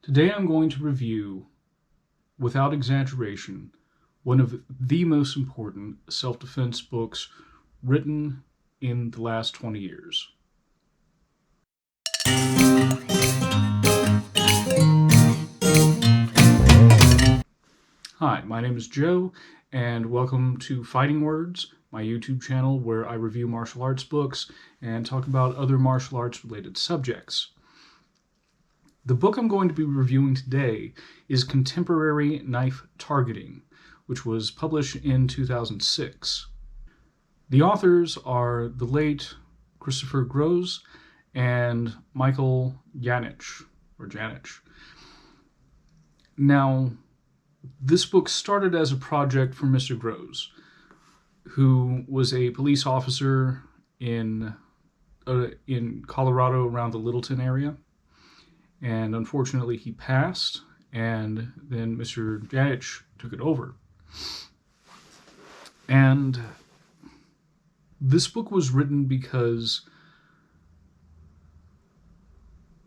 Today I'm going to review, without exaggeration, one of the most important self-defense books written in the last 20 years. Hi, my name is Joe, and welcome to Fighting Words, my YouTube channel where I review martial arts books and talk about other martial arts related subjects. The book I'm going to be reviewing today is Contemporary Knife Targeting, which was published in 2006. The authors are the late Christopher Grosz and Michael Janich. Now, this book started as a project for Mr. Grosz, who was a police officer in Colorado around the Littleton area. And unfortunately, he passed, and then Mr. Janich took it over. And this book was written because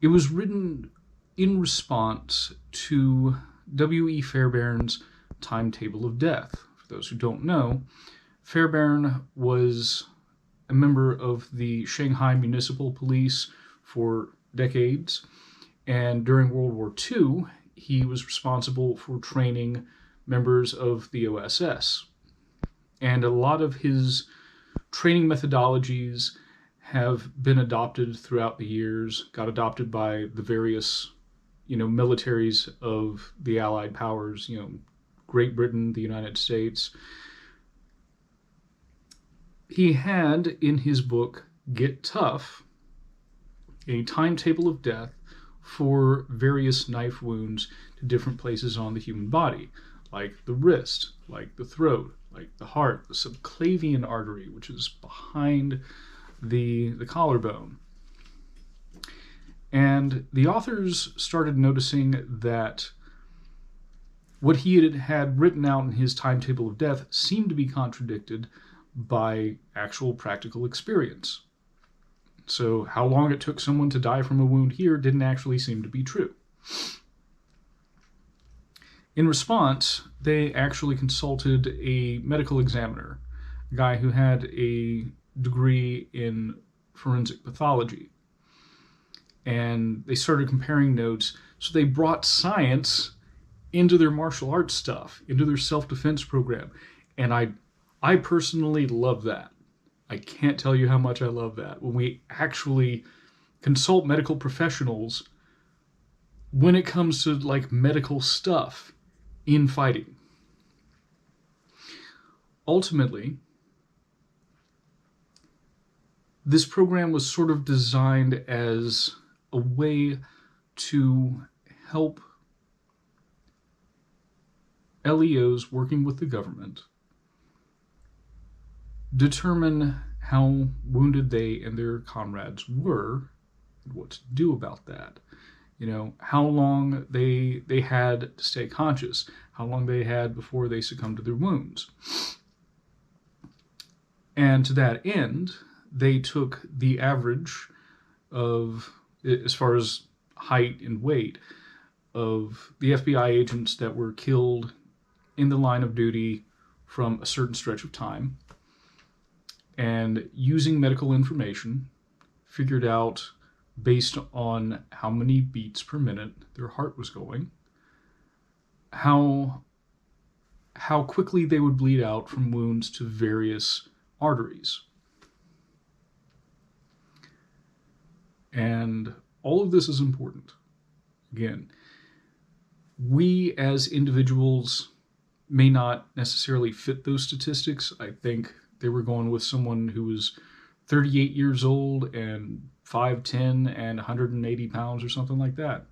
it was written in response to W.E. Fairbairn's Timetable of Death. For those who don't know, Fairbairn was a member of the Shanghai Municipal Police for decades. And during World War II, he was responsible for training members of the OSS. And a lot of his training methodologies have been adopted throughout the years, got adopted by the various, militaries of the Allied powers, Great Britain, the United States. He had, in his book, Get Tough, a timetable of death for various knife wounds to different places on the human body, like the wrist, like the throat, like the heart, the subclavian artery, which is behind the collarbone. And the authors started noticing that what he had written out in his timetable of death seemed to be contradicted by actual practical experience. So how long it took someone to die from a wound here didn't actually seem to be true. In response, they actually consulted a medical examiner, a guy who had a degree in forensic pathology. And they started comparing notes, so they brought science into their martial arts stuff, into their self-defense program. And I personally love that. I can't tell you how much I love that. When we actually consult medical professionals when it comes to medical stuff in fighting. Ultimately, this program was sort of designed as a way to help LEOs working with the government determine how wounded they and their comrades were and what to do about that. How long they had to stay conscious, how long they had before they succumbed to their wounds. And to that end, they took the average of, as far as height and weight, of the FBI agents that were killed in the line of duty from a certain stretch of time, and using medical information, figured out, based on how many beats per minute their heart was going, how quickly they would bleed out from wounds to various arteries. And all of this is important. Again, we as individuals may not necessarily fit those statistics. I think they were going with someone who was 38 years old and 5'10" and 180 pounds or something like that.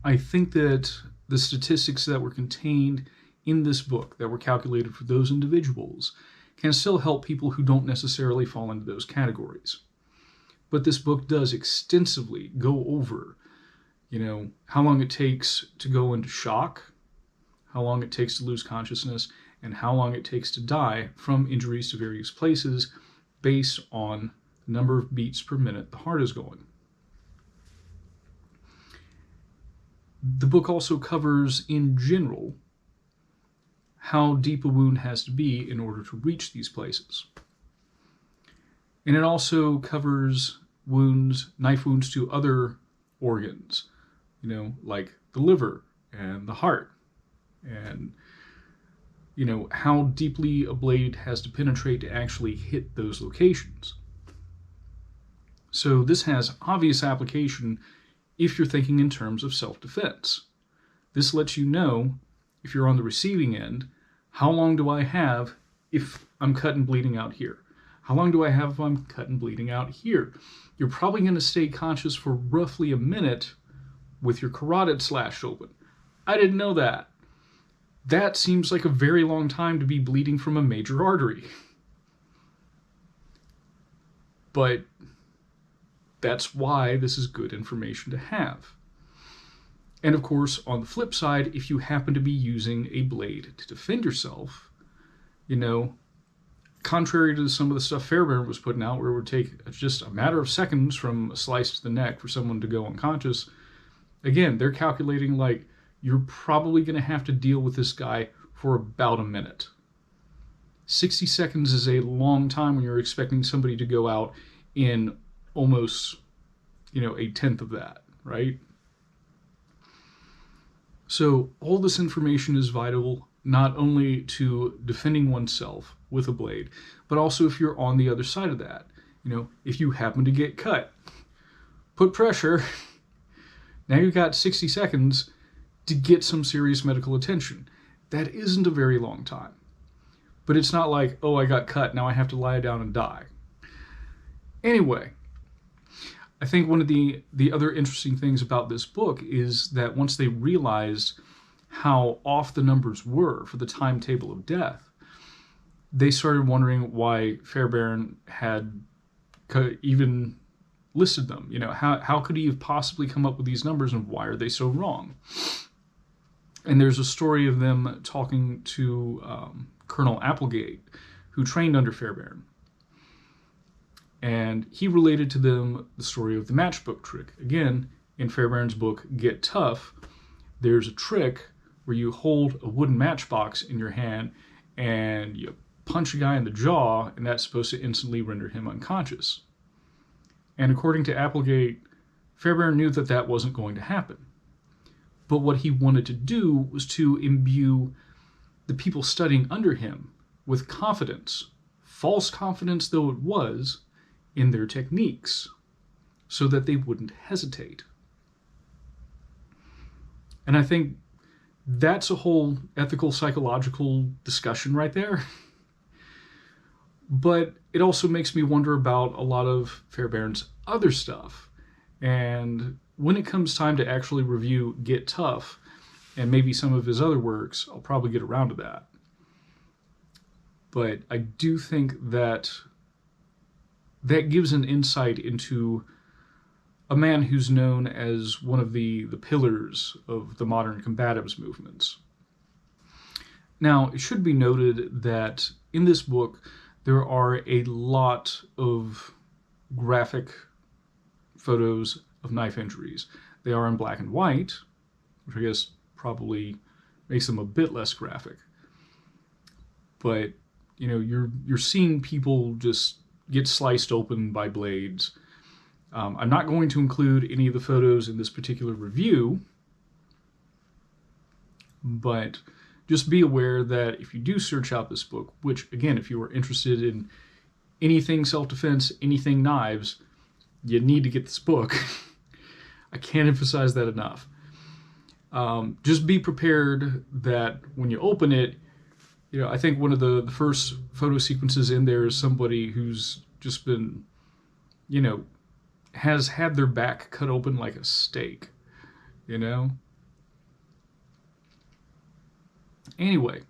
I think that the statistics that were contained in this book that were calculated for those individuals can still help people who don't necessarily fall into those categories. But this book does extensively go over, how long it takes to go into shock, how long it takes to lose consciousness, and how long it takes to die from injuries to various places based on the number of beats per minute the heart is going. The book also covers, in general, how deep a wound has to be in order to reach these places. And it also covers wounds, knife wounds to other organs, like the liver and the heart, and how deeply a blade has to penetrate to actually hit those locations. So this has obvious application if you're thinking in terms of self-defense. This lets you know, if you're on the receiving end, how long do I have if I'm cut and bleeding out here? How long do I have if I'm cut and bleeding out here? You're probably going to stay conscious for roughly a minute with your carotid slashed open. I didn't know that. That seems like a very long time to be bleeding from a major artery. But that's why this is good information to have. And of course, on the flip side, if you happen to be using a blade to defend yourself, contrary to some of the stuff Fairbairn was putting out, where it would take just a matter of seconds from a slice to the neck for someone to go unconscious, again, they're calculating like you're probably going to have to deal with this guy for about a minute. 60 seconds is a long time when you're expecting somebody to go out in almost, a tenth of that, right? So all this information is vital, not only to defending oneself with a blade, but also if you're on the other side of that. If you happen to get cut, put pressure. Now you've got 60 seconds to get some serious medical attention. That isn't a very long time. But it's not like, oh, I got cut, now I have to lie down and die. Anyway, I think one of the other interesting things about this book is that once they realized how off the numbers were for the Timetable of Death, they started wondering why Fairbairn had even listed them. How could he have possibly come up with these numbers, and why are they so wrong? And there's a story of them talking to Colonel Applegate, who trained under Fairbairn. And he related to them the story of the matchbook trick. Again, in Fairbairn's book, Get Tough, there's a trick where you hold a wooden matchbox in your hand and you punch a guy in the jaw, and that's supposed to instantly render him unconscious. And according to Applegate, Fairbairn knew that that wasn't going to happen. But what he wanted to do was to imbue the people studying under him with confidence, false confidence though it was, in their techniques, so that they wouldn't hesitate. And I think that's a whole ethical, psychological discussion right there. But it also makes me wonder about a lot of Fairbairn's other stuff. And when it comes time to actually review Get Tough, and maybe some of his other works, I'll probably get around to that. But I do think that gives an insight into a man who's known as one of the pillars of the modern combatives movements. Now, it should be noted that in this book, there are a lot of graphic photos of knife injuries. They are in black and white, which I guess probably makes them a bit less graphic. But, you're seeing people just get sliced open by blades. I'm not going to include any of the photos in this particular review, but just be aware that if you do search out this book, which, again, if you are interested in anything self-defense, anything knives, you need to get this book. I can't emphasize that enough. Just be prepared that when you open it, I think one of the first photo sequences in there is somebody who's just been, has had their back cut open like a steak, Anyway,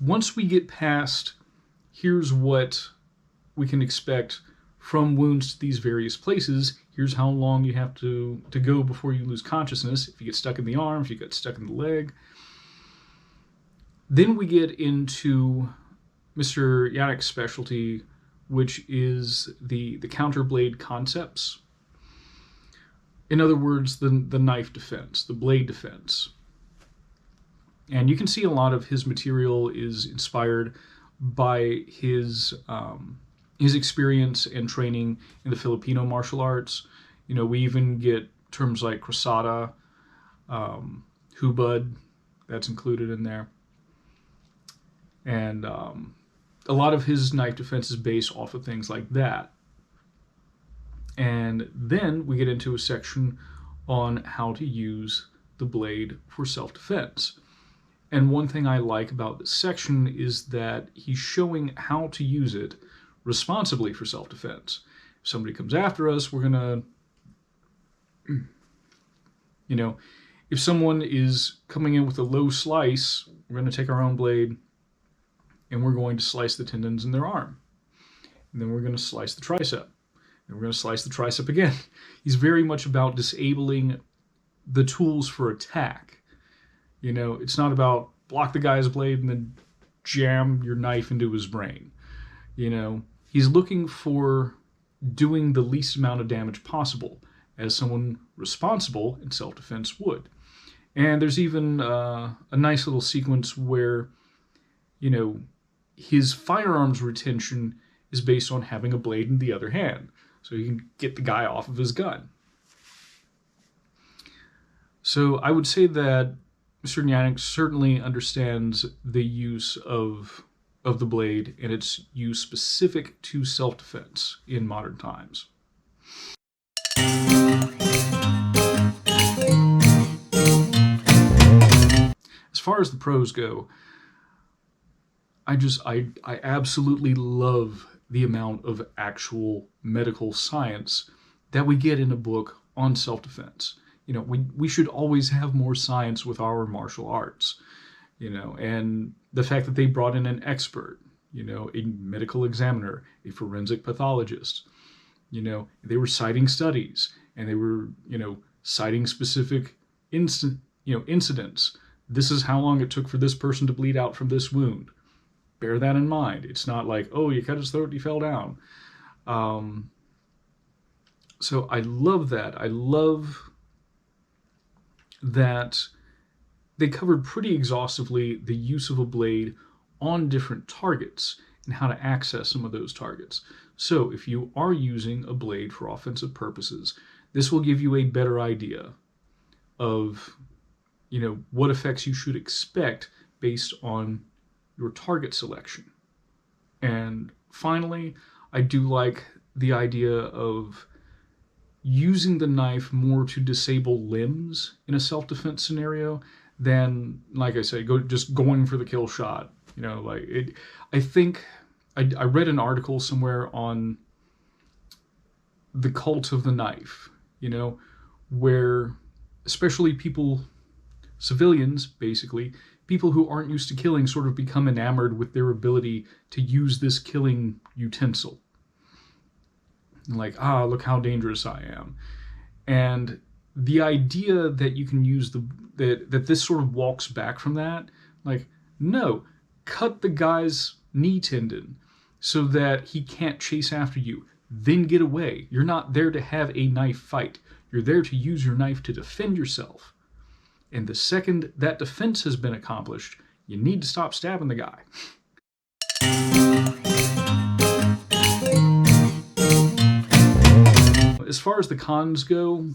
once we get past, here's what we can expect from wounds to these various places, here's how long you have to go before you lose consciousness, if you get stuck in the arm, if you get stuck in the leg. Then we get into Mr. Yannick's specialty, which is the counterblade concepts. In other words, the knife defense, the blade defense. And you can see a lot of his material is inspired by his experience and training in the Filipino martial arts. You know, we even get terms like krasada, hubud, that's included in there. And a lot of his knife defense is based off of things like that. And then we get into a section on how to use the blade for self-defense. And one thing I like about this section is that he's showing how to use it responsibly for self-defense. If somebody comes after us, we're going to, you know, if someone is coming in with a low slice, we're going to take our own blade and we're going to slice the tendons in their arm. And then we're going to slice the tricep. And we're going to slice the tricep again. He's very much about disabling the tools for attack. You know, it's not about block the guy's blade and then jam your knife into his brain. You know, he's looking for doing the least amount of damage possible, as someone responsible in self-defense would. And there's even a nice little sequence where, you know, his firearms retention is based on having a blade in the other hand, so he can get the guy off of his gun. So I would say that Mr. Yannick certainly understands the use of the blade and its use specific to self-defense in modern times. As far as the pros go, I absolutely love the amount of actual medical science that we get in a book on self-defense. You know, we should always have more science with our martial arts, you know, and the fact that they brought in an expert, you know, a medical examiner, a forensic pathologist, you know, they were citing studies and they were, you know, citing specific incidents. This is how long it took for this person to bleed out from this wound. Bear that in mind. It's not like, oh, you cut his throat and he fell down. So I love that. I love that they covered pretty exhaustively the use of a blade on different targets and how to access some of those targets. So if you are using a blade for offensive purposes, this will give you a better idea of, you know, what effects you should expect based on your target selection. And finally, I do like the idea of using the knife more to disable limbs in a self-defense scenario than, like I said, just going for the kill shot. You know, like it. I think I read an article somewhere on the cult of the knife, you know, where especially people, civilians basically, people who aren't used to killing sort of become enamored with their ability to use this killing utensil. Like, look how dangerous I am. And the idea that you can use that this sort of walks back from that, like, no, cut the guy's knee tendon so that he can't chase after you, then get away. You're not there to have a knife fight. You're there to use your knife to defend yourself. And the second that defense has been accomplished, you need to stop stabbing the guy. As far as the cons go,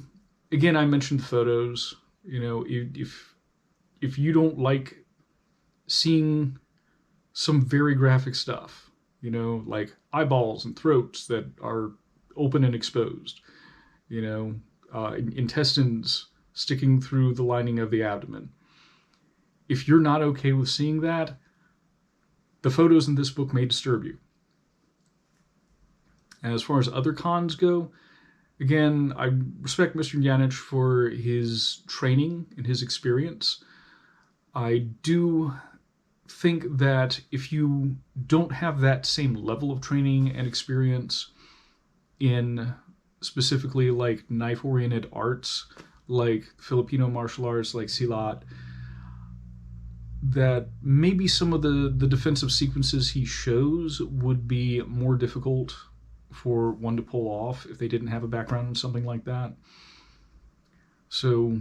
again, I mentioned photos. You know, if you don't like seeing some very graphic stuff, you know, like eyeballs and throats that are open and exposed, you know, intestines sticking through the lining of the abdomen. If you're not okay with seeing that, the photos in this book may disturb you. And as far as other cons go, again, I respect Mr. Yanich for his training and his experience. I do think that if you don't have that same level of training and experience in specifically like knife-oriented arts, like Filipino martial arts, like silat, that maybe some of the defensive sequences he shows would be more difficult for one to pull off if they didn't have a background in something like that. So,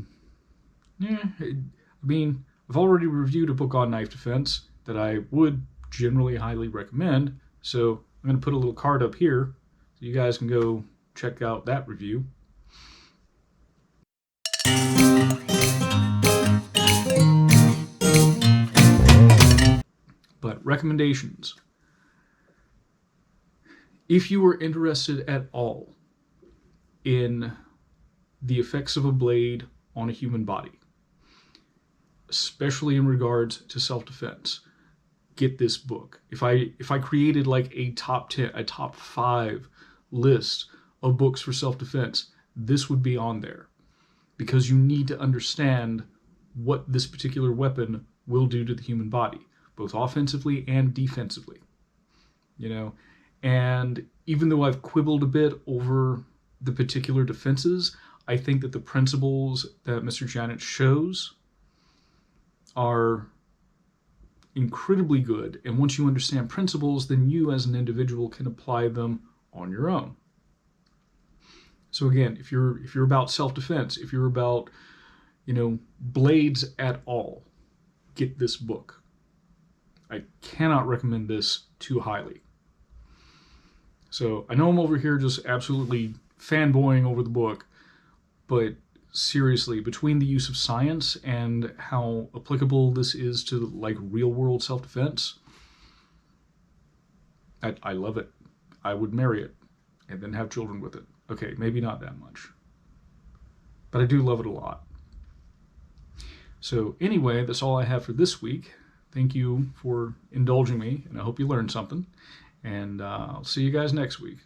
yeah, I mean, I've already reviewed a book on knife defense that I would generally highly recommend. So I'm going to put a little card up here so you guys can go check out that review. But recommendations. If you are interested at all in the effects of a blade on a human body, especially in regards to self-defense, get this book. If I created like a top 10, a top 5 list of books for self-defense, this would be on there, because you need to understand what this particular weapon will do to the human body, both offensively and defensively. You know, and even though I've quibbled a bit over the particular defenses, I think that the principles that Mr. Janet shows are incredibly good. And once you understand principles, then you as an individual can apply them on your own. So again, if you're about self-defense, if you're about, blades at all, get this book. I cannot recommend this too highly. So I know I'm over here just absolutely fanboying over the book, but seriously, between the use of science and how applicable this is to like real world self-defense, I love it. I would marry it and then have children with it. Okay, maybe not that much, but I do love it a lot. So anyway, that's all I have for this week. Thank you for indulging me, and I hope you learned something. And I'll see you guys next week.